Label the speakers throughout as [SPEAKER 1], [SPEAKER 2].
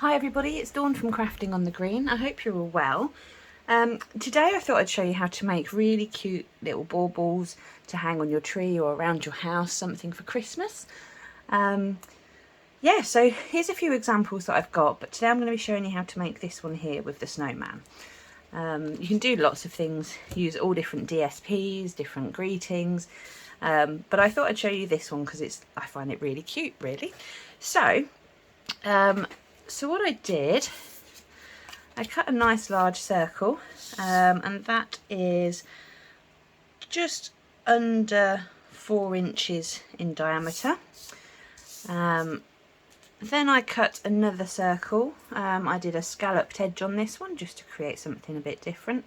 [SPEAKER 1] Hi everybody, it's Dawn from Crafting on the Green. I hope you're all well. Today I thought I'd show you how to make really cute little baubles to hang on your tree or around your house, something for Christmas. Yeah, so here's a few examples that I've got, but today I'm going to be showing you how to make this one here with the snowman. You can do lots of things, use all different DSPs, different greetings, but I thought I'd show you this one because I find it really cute, really. So what I did, I cut a nice large circle, and that is just under 4 inches in diameter. Then I cut another circle. I did a scalloped edge on this one just to create something a bit different.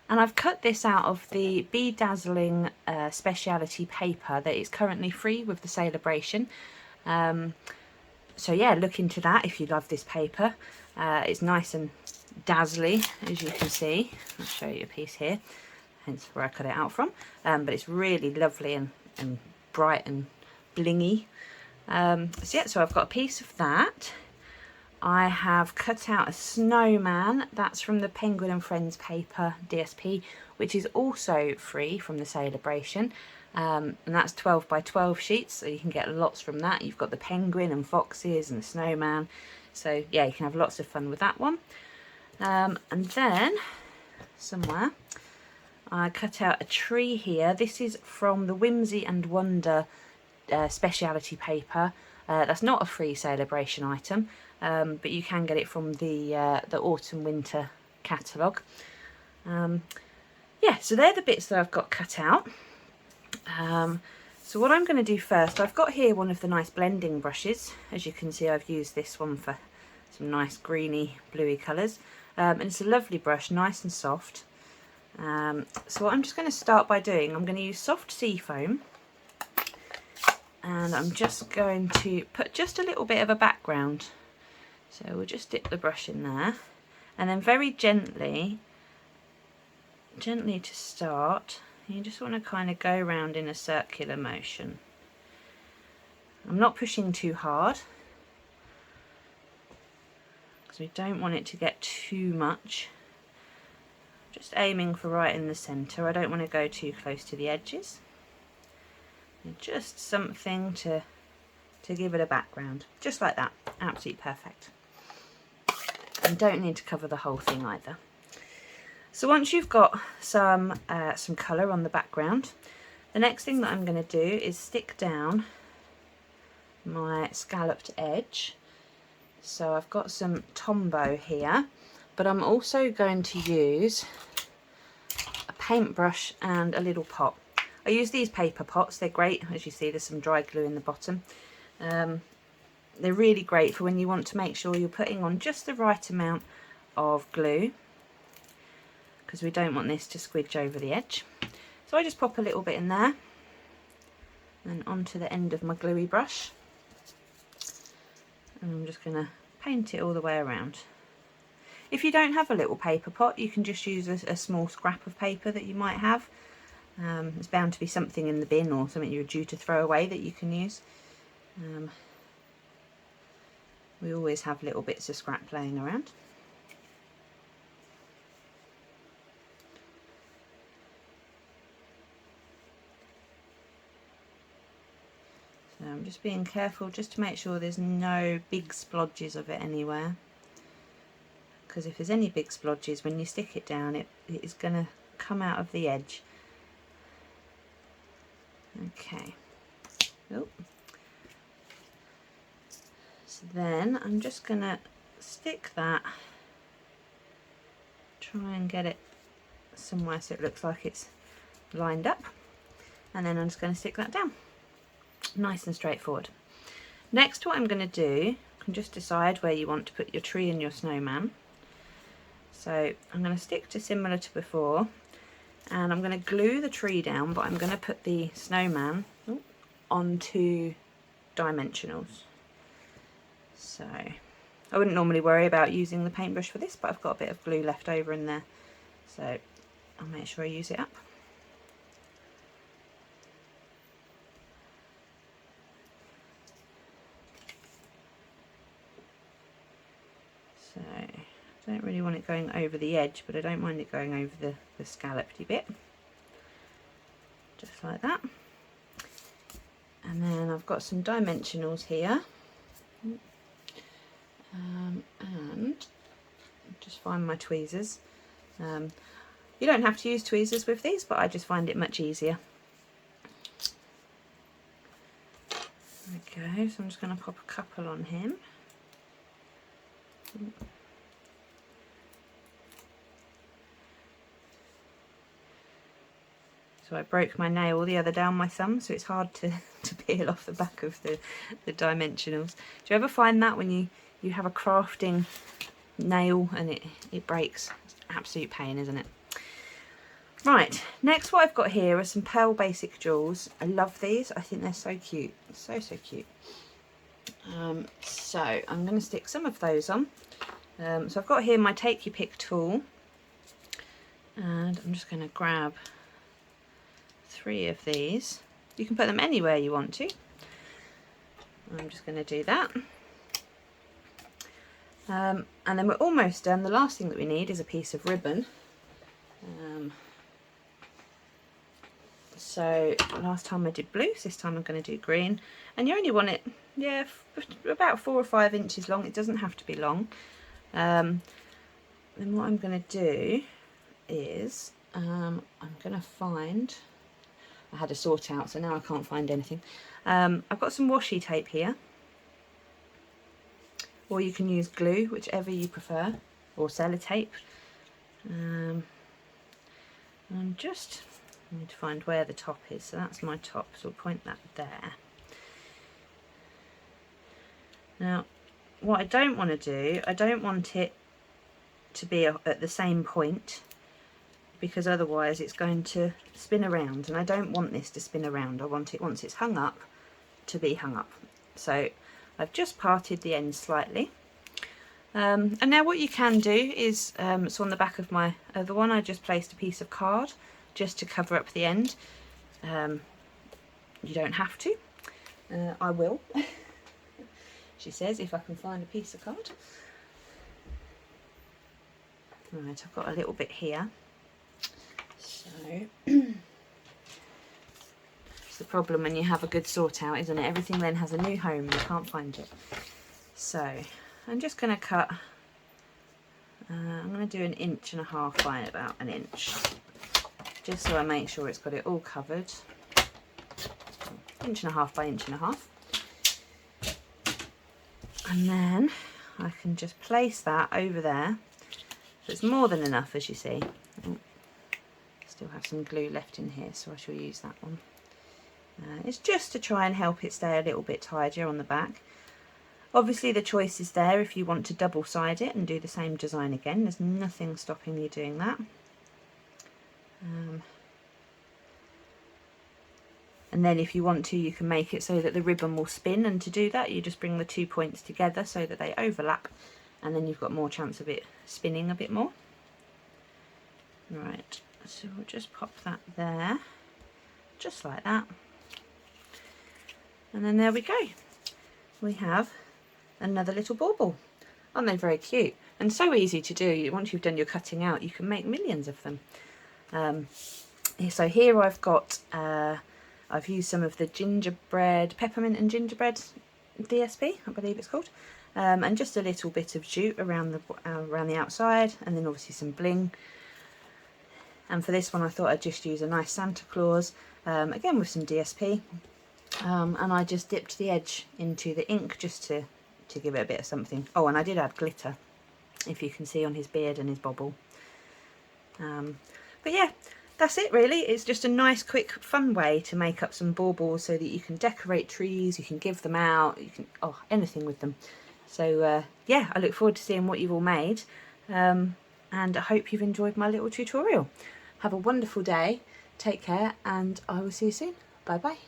[SPEAKER 1] And I've cut this out of the Bedazzling speciality paper that is currently free with the Celebration. So yeah, look into that if you love this paper. It's nice and dazzly, as you can see. I'll show you a piece here, hence where I cut it out from. But it's really lovely and bright and blingy. So I've got a piece of that. I have cut out a snowman. That's from the Penguin and Friends paper DSP, which is also free from the Celebration. And that's 12 by 12 sheets, so you can get lots from that. You've got the penguin and foxes and the snowman, so yeah, you can have lots of fun with that one. And then somewhere I cut out a tree here. This is from the Whimsy and Wonder speciality paper. That's not a free Celebration item, but you can get it from the autumn winter catalogue. Yeah, so they're the bits that I've got cut out. So what I'm going to do first, I've got here one of the nice blending brushes. As you can see, I've used this one for some nice greeny bluey colours, and it's a lovely brush, nice and soft. So what I'm just going to start by doing, I'm going to use soft sea foam, and I'm just going to put just a little bit of a background. So we'll just dip the brush in there, and then very gently to start, you just want to kind of go around in a circular motion. I'm not pushing too hard because we don't want it to get too much. Just aiming for right in the centre. I don't want to go too close to the edges. And just something to give it a background. Just like that. Absolutely perfect. And don't need to cover the whole thing either. So once you've got some colour on the background, the next thing that I'm going to do is stick down my scalloped edge. So I've got some Tombow here, but I'm also going to use a paintbrush and a little pot. I use these paper pots, they're great. As you see, there's some dry glue in the bottom. They're really great for when you want to make sure you're putting on just the right amount of glue, because we don't want this to squidge over the edge. So I just pop a little bit in there and onto the end of my gluey brush, and I'm just going to paint it all the way around. If you don't have a little paper pot, you can just use a small scrap of paper that you might have. There's bound to be something in the bin or something you're due to throw away that you can use. We always have little bits of scrap laying around. So I'm just being careful just to make sure there's no big splodges of it anywhere, because if there's any big splodges, when you stick it down, it is going to come out of the edge. Okay. Oh. So then I'm just going to stick that, try and get it somewhere so it looks like it's lined up, and then I'm just going to stick that down. Nice and straightforward. Next, what I'm going to do, you can just decide where you want to put your tree and your snowman. So I'm going to stick to similar to before, and I'm going to glue the tree down, but I'm going to put the snowman onto dimensionals. So I wouldn't normally worry about using the paintbrush for this, but I've got a bit of glue left over in there, so I'll make sure I use it up. So I don't really want it going over the edge, but I don't mind it going over the scalloped bit. Just like that. And then I've got some dimensionals here. And just find my tweezers. You don't have to use tweezers with these, but I just find it much easier. Okay, so I'm just going to pop a couple on him. So I broke my nail the other day on my thumb, so it's hard to peel off the back of the dimensionals. Do you ever find that when you have a crafting nail and it breaks? It's an absolute pain, isn't it? Right, next what I've got here are some Pearl Basic jewels. I love these. I think they're so cute. So cute. So I'm going to stick some of those on. So I've got here my Take Your Pick tool. And I'm just going to grab 3 of these. You can put them anywhere you want to. I'm just going to do that. And then we're almost done. The last thing that we need is a piece of ribbon. So last time I did blue, so this time I'm going to do green. And you only want it, yeah, about 4 or 5 inches long. It doesn't have to be long. Then what I'm going to do is I'm going to find, I had a sort out, so now I can't find anything. I've got some washi tape here, or you can use glue, whichever you prefer, or sellotape. I'm just, I need to find where the top is, so that's my top, so I'll point that there. Now what I don't want to do, I don't want it to be at the same point, because otherwise it's going to spin around, and I don't want this to spin around. I want it, once it's hung up, to be hung up. So I've just parted the end slightly. And now what you can do is, so on the back of my other one I just placed a piece of card just to cover up the end. You don't have to. I will, she says, if I can find a piece of card. Right, I've got a little bit here. So it's the problem when you have a good sort out, isn't it? Everything then has a new home and you can't find it. So I'm just going to cut, I'm going to do 1.5 inches by about 1 inch, just so I make sure it's got it all covered. 1.5 inches by 1.5 inches. And then I can just place that over there. So it's more than enough, as you see. Oh, still have some glue left in here, so I shall use that one. It's just to try and help it stay a little bit tidier on the back. Obviously the choice is there if you want to double side it and do the same design again. There's nothing stopping you doing that. And then if you want to, you can make it so that the ribbon will spin, and to do that you just bring the 2 points together so that they overlap, and then you've got more chance of it spinning a bit more. Right, so we'll just pop that there, just like that. And then there we go. We have another little bauble. Aren't they very cute? And so easy to do. Once you've done your cutting out, you can make millions of them. So here I've got, I've used some of the gingerbread, peppermint and gingerbread DSP, I believe it's called. And just a little bit of jute around the outside, and then obviously some bling. And for this one I thought I'd just use a nice Santa Claus, again with some DSP. And I just dipped the edge into the ink just to give it a bit of something. Oh, and I did add glitter, if you can see on his beard and his bobble. But yeah, that's it really. It's just a nice, quick, fun way to make up some baubles so that you can decorate trees, you can give them out, you can, oh, anything with them. So yeah, I look forward to seeing what you've all made, and I hope you've enjoyed my little tutorial. Have a wonderful day, take care, and I will see you soon. Bye bye.